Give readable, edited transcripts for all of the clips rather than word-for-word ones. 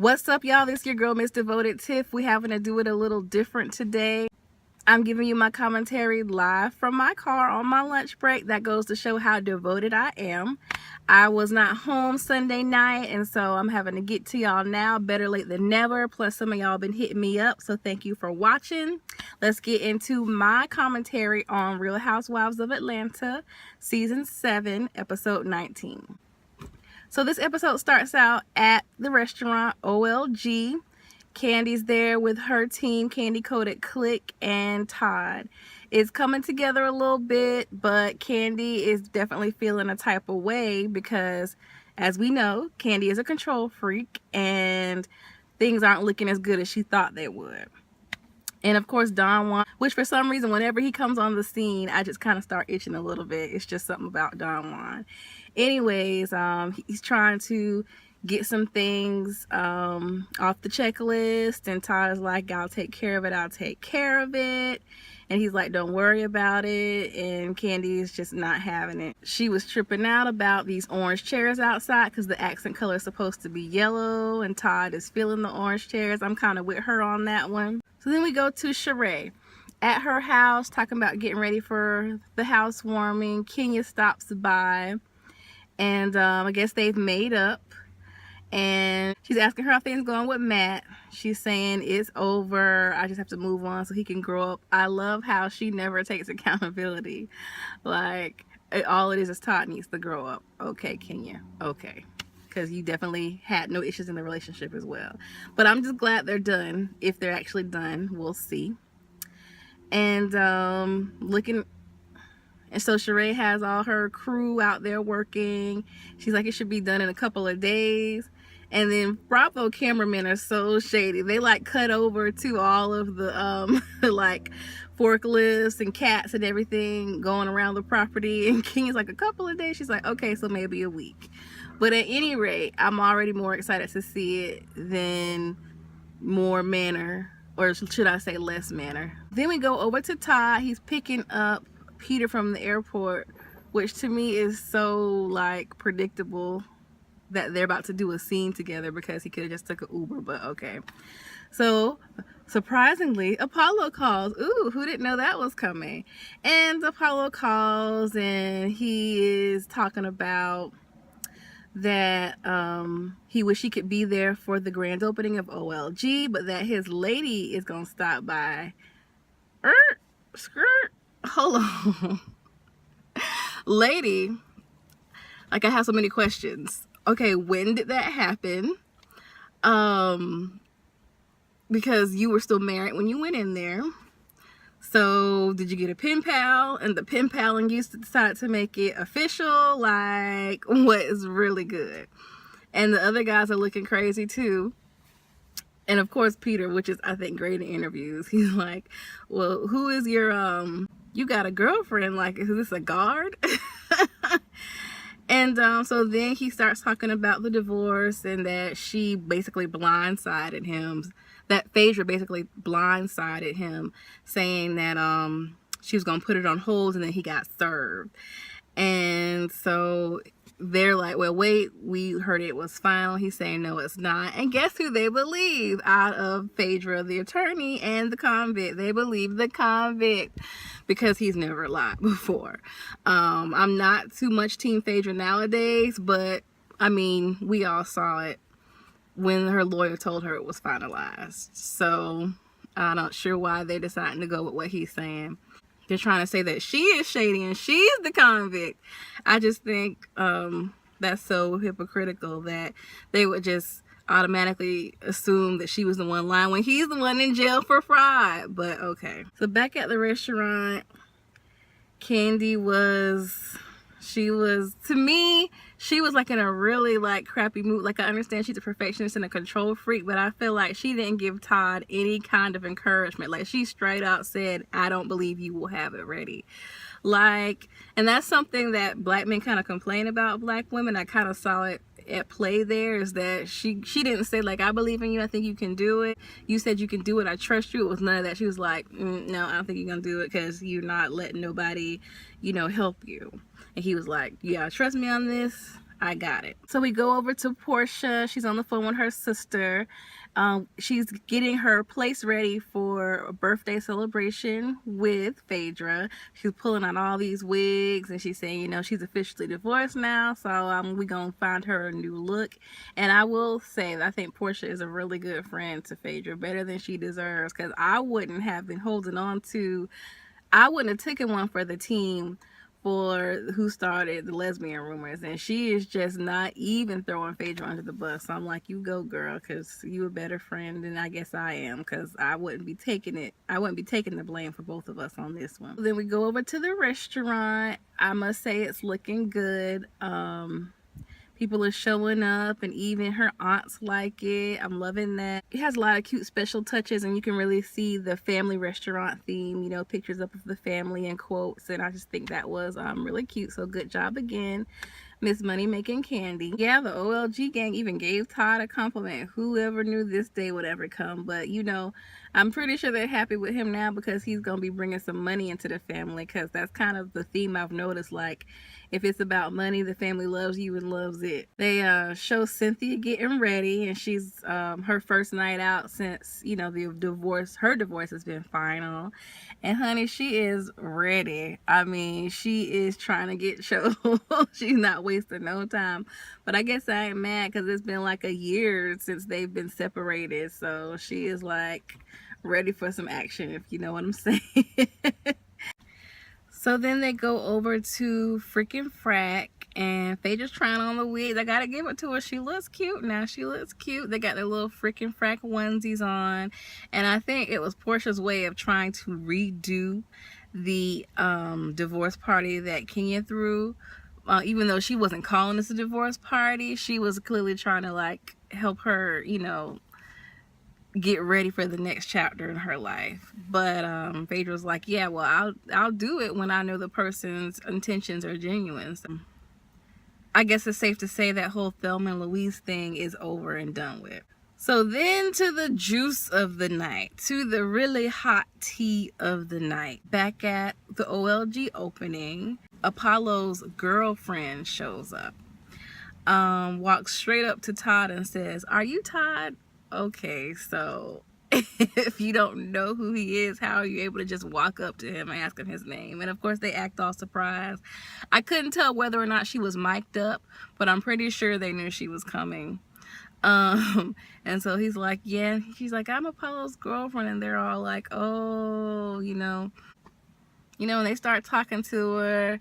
What's up, y'all? This is your girl, Miss Devoted Tiff. We having to do it a little different today. I'm giving you my commentary live from my car on my lunch break. That goes to show how devoted I am. I was not home Sunday night, and so I'm having to get to y'all now. Better late than never. Plus, some of y'all been hitting me up, so thank you for watching. Let's get into my commentary on Real Housewives of Atlanta, Season 7, Episode 19. So this episode starts out at the restaurant OLG. Candy's there with her team, Candy Coated Click and Todd. It's coming together a little bit, but Candy is definitely feeling a type of way because, as we know, Candy is a control freak and things aren't looking as good as she thought they would. And of course, Don Juan, which for some reason, whenever he comes on the scene, I just kind of start itching a little bit. It's just something about Don Juan. Anyways, he's trying to get some things off the checklist, and Todd is like, I'll take care of it, I'll take care of it. And he's like, don't worry about it. And Candy is just not having it. She was tripping out about these orange chairs outside because the accent color is supposed to be yellow, and Todd is feeling the orange chairs. I'm kind of with her on that one. So then we go to Sheree at her house, talking about getting ready for the housewarming. Kenya stops by, and I guess they've made up. And she's asking her how things going with Matt. She's saying it's over. I just have to move on so he can grow up. I love how she never takes accountability. Like, all it is Todd needs to grow up. Okay, Kenya. Okay. Because you definitely had no issues in the relationship as well. But I'm just glad they're done. If they're actually done, we'll see. And and so Sheree has all her crew out there working. She's like, it should be done in a couple of days. And then Bravo cameramen are so shady. They like cut over to all of the like forklifts and cats and everything going around the property. And Kenya's like, a couple of days. She's like, okay, so maybe a week. But at any rate, I'm already more excited to see it than more manner, or should I say less manner. Then we go over to Todd. He's picking up Peter from the airport, which to me is so like predictable that they're about to do a scene together because he could have just took an Uber, but okay. So surprisingly, Apollo calls. Ooh, who didn't know that was coming? And Apollo calls, and he is talking about that he wish he could be there for the grand opening of OLG, but that his lady is gonna stop by. Skirt. Hold on. Lady, like, I have so many questions. Okay, when did that happen? Because you were still married when you went in there. So did you get a pen pal, and the pen pal and you decided to make it official? Like, what is really good? And the other guys are looking crazy too. And of course Peter, which is I think great in interviews, he's like, well, who is your you got a girlfriend, like, is this a guard? And so then he starts talking about the divorce and that she basically blindsided him, that Phaedra basically blindsided him, saying that she was gonna put it on hold, and then he got served. And so they're like, well, wait, we heard it was final. He's saying, no, it's not. And guess who they believe out of Phaedra, the attorney, and the convict? They believe the convict because he's never lied before. I'm not too much team Phaedra nowadays, but I mean, we all saw it when her lawyer told her it was finalized. So I'm not sure why they're deciding to go with what he's saying. They're trying to say that she is shady and she's the convict. I just think that's so hypocritical that they would just automatically assume that she was the one lying when he's the one in jail for fraud. But okay. So back at the restaurant, Candy to me, she was like in a really like crappy mood. Like, I understand she's a perfectionist and a control freak, but I feel like she didn't give Todd any kind of encouragement. Like, she straight out said, I don't believe you will have it ready. Like, and that's something that black men kind of complain about black women. I kind of saw it at play there, is that she didn't say like, I believe in you, I think you can do it, you said you can do it, I trust you. It was none of that. She was like, no, I don't think you're gonna do it because you're not letting nobody, you know, help you. And he was like, yeah, trust me on this, I got it. So we go over to Portia. She's on the phone with her sister. She's getting her place ready for a birthday celebration with Phaedra. She's pulling out all these wigs and she's saying, you know, she's officially divorced now, so we gonna find her a new look. And I will say that I think Portia is a really good friend to Phaedra, better than she deserves, because I wouldn't have been holding on to, I wouldn't have taken one for the team for who started the lesbian rumors, and she is just not even throwing Phaedra under the bus. So I'm like, you go, girl, because you a better friend than I guess I am, because I wouldn't be taking the blame for both of us on this one. Then we go over to the restaurant. I must say it's looking good. People are showing up, and even her aunts like it. I'm loving that. It has a lot of cute special touches, and you can really see the family restaurant theme, you know, pictures up of the family and quotes, and I just think that was really cute. So good job again, Miss Money Making Candy. Yeah, the OLG gang even gave Todd a compliment. Whoever knew this day would ever come? But you know, I'm pretty sure they're happy with him now, because he's gonna be bringing some money into the family, because that's kind of the theme I've noticed. Like, if it's about money, the family loves you and loves it. They show Cynthia getting ready, and she's her first night out since, you know, her divorce has been final. And honey, she is ready. I mean, she is trying to get show. She's not wasting no time. But I guess I ain't mad, because it's been like a year since they've been separated. So she is like ready for some action, if you know what I'm saying. So then they go over to freaking frack, and Phaedra's trying on the wigs. I gotta give it to her. She looks cute now. She looks cute. They got their little freaking frack onesies on, and I think it was Portia's way of trying to redo the divorce party that Kenya threw. Even though she wasn't calling this a divorce party, she was clearly trying to like help her, you know, get ready for the next chapter in her life. But Phaedra was like, yeah, well, I'll do it when I know the person's intentions are genuine. So I guess it's safe to say that whole Thelma and Louise thing is over and done with. So then to the juice of the night, to the really hot tea of the night. Back at the OLG opening, Apollo's girlfriend shows up, walks straight up to Todd and says, "Are you Todd?" Okay, so if you don't know who he is, how are you able to just walk up to him and ask him his name? And of course they act all surprised. I couldn't tell whether or not she was mic'd up, but I'm pretty sure they knew she was coming. And so he's like, yeah, she's like, I'm Apollo's girlfriend, and they're all like, oh, you know, and they start talking to her.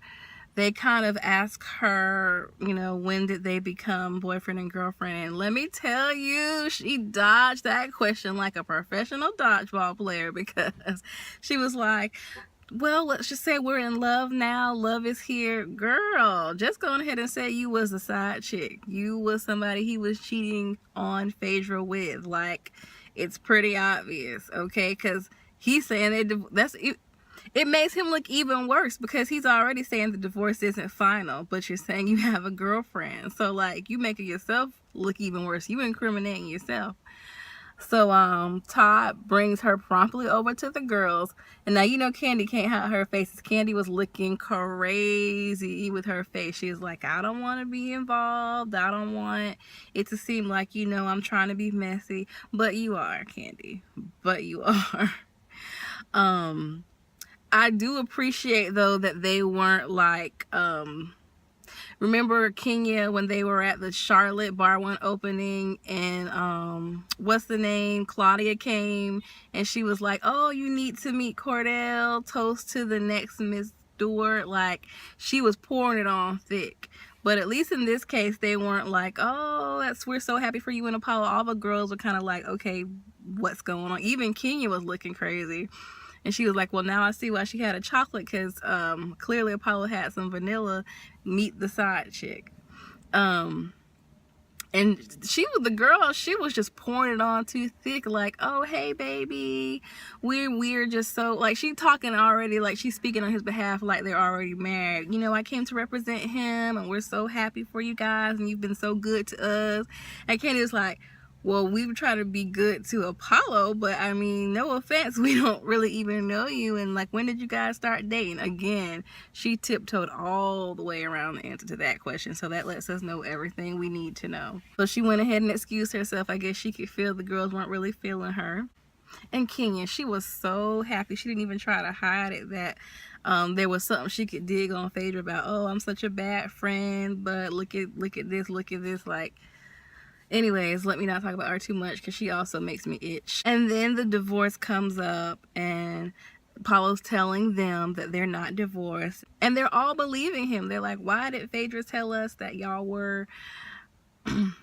They kind of ask her, you know, when did they become boyfriend and girlfriend? And let me tell you, she dodged that question like a professional dodgeball player, because she was like, well, let's just say we're in love now. Love is here. Girl, just go ahead and say you was a side chick. You was somebody he was cheating on Phaedra with. Like, it's pretty obvious, okay? Because he's saying it makes him look even worse, because he's already saying the divorce isn't final, but you're saying you have a girlfriend. So like, you making yourself look even worse. You incriminating yourself. So Todd brings her promptly over to the girls, and now you know Candy can't hide her face. Candy was looking crazy with her face. She was like, I don't want to be involved. I don't want it to seem like, you know, I'm trying to be messy. But you are, Candy. But you are. I do appreciate though that they weren't like, remember Kenya when they were at the Charlotte Bar 1 opening, and what's the name, Claudia came and she was like, oh, you need to meet Cordell, toast to the next Miss Stewart. Like, she was pouring it on thick. But at least in this case, they weren't like, oh, we're so happy for you and Apollo. All the girls were kind of like, okay, what's going on? Even Kenya was looking crazy. And she was like, well, now I see why she had a chocolate, because clearly Apollo had some vanilla. Meet the side chick. And the girl, she was just pouring it on too thick, like, oh, hey, baby. We're just so, like, she talking already, like, she's speaking on his behalf like they're already married. You know, I came to represent him, and we're so happy for you guys, and you've been so good to us. And Candy was like, well, we would try to be good to Apollo, but I mean, no offense, we don't really even know you. And like, when did you guys start dating? Again, she tiptoed all the way around the answer to that question. So that lets us know everything we need to know. So she went ahead and excused herself. I guess she could feel the girls weren't really feeling her. And Kenya, she was so happy. She didn't even try to hide it that there was something she could dig on Phaedra about. Oh, I'm such a bad friend, but look at this. Like, anyways, let me not talk about her too much because she also makes me itch. And then the divorce comes up and Apollo's telling them that they're not divorced. And they're all believing him. They're like, why did Phaedra tell us that y'all were...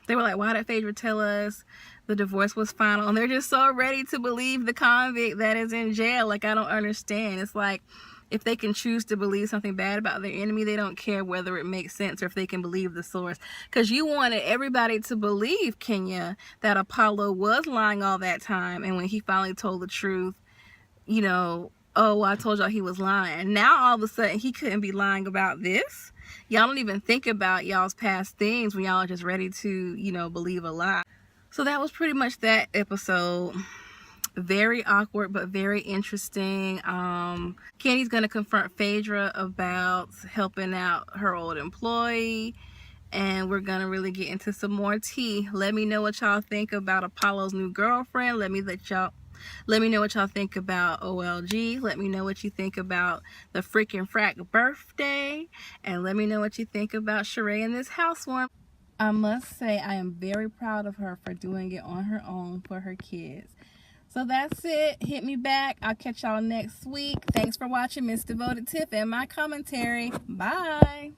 They were like, why did Phaedra tell us the divorce was final? And they're just so ready to believe the convict that is in jail. Like, I don't understand. It's like, if they can choose to believe something bad about their enemy, they don't care whether it makes sense or if they can believe the source. Because you wanted everybody to believe, Kenya, that Apollo was lying all that time. And when he finally told the truth, you know, oh, I told y'all he was lying. Now all of a sudden he couldn't be lying about this. Y'all don't even think about y'all's past things when y'all are just ready to, you know, believe a lie. So that was pretty much that episode. Very awkward, but very interesting. Kenny's gonna confront Phaedra about helping out her old employee, and we're gonna really get into some more tea. Let me know what y'all think about Apollo's new girlfriend. Let me know what y'all think about OLG. Let me know what you think about the freaking frack birthday. And let me know what you think about Sheree and this housewarming. I must say, I am very proud of her for doing it on her own for her kids. So that's it. Hit me back. I'll catch y'all next week. Thanks for watching Miss Devoted Tiff and my commentary. Bye.